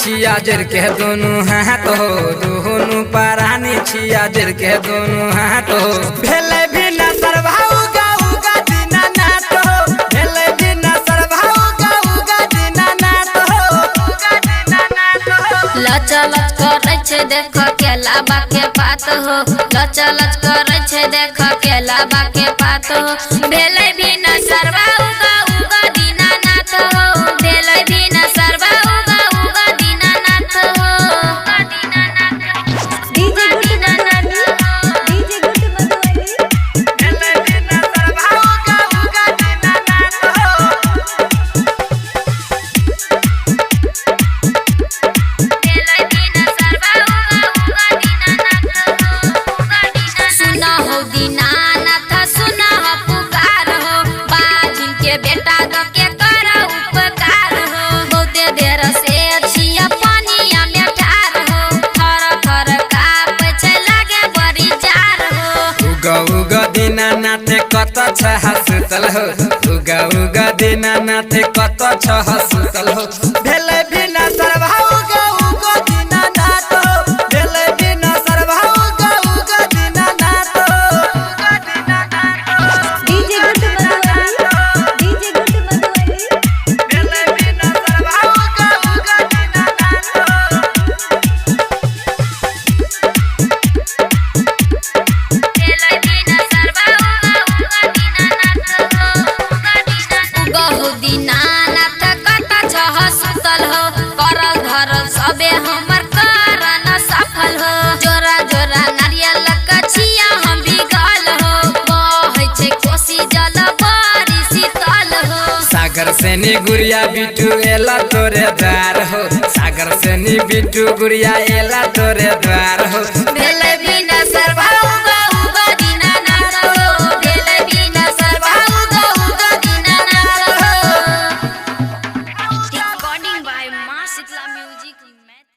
छिया जर के दोनों हाथ हो दोनों परानी छिया जर के दोनों हाथ हो भेले भी न सरभाउगा उगा दीना नाथ हो भेले भी न सरभाउगा उगा दीना नाथ हो उगा दीना नाथ हो। लच लच करे छे देख केला बाके पात हो लच लच करे छे देख केला बाके पात हो भेले भी न सरभाउगा उगा दीना नाथ हो भेले भी न सरभाउगा उगा दीना नाथ हो DJ good Madhubani DJ good Madhubani भेले भी न सरभाउगा उगा दीना नाथ हो भेले भी न सरभाउगा उगा दीना नाथ हो सुना हो दीना नाथ सुना हो पुकार हो बाजिन के बेटा द के कर उपकार हो बहुते देर से छिया पानिया में ठार हो थर थर काप छे लागे बड़ी जार हो उगा उगा दीना नाथ कत छ हसतल हो उगा उगा दीना नाथ कत छ हसतल हो भेले भी न सरभाउगा उगा दीना नाथ हो भेले भी न सरभाउगा उगा दीना नाथ हो उगा दीना नाथ हो DJ good Madhubani DJ good Madhubani भेले भी न सरभाउगा उगा दीना नाथ हो भेले भी न सरभाउगा उगा दीना नाथ हो उगा हो दीना नाथ कत छ हसतल हो करल धरल सबे हमर करन सफल हो जोरा जोरा नारियल कछिया हम बिगल हो बहै छे कोसी जल बड़ी शीतल हो सागर से नी गुड़िया बिटू एला तोरे द्वार हो सागर से नी बिटू गुड़िया एला तोरे द्वार हो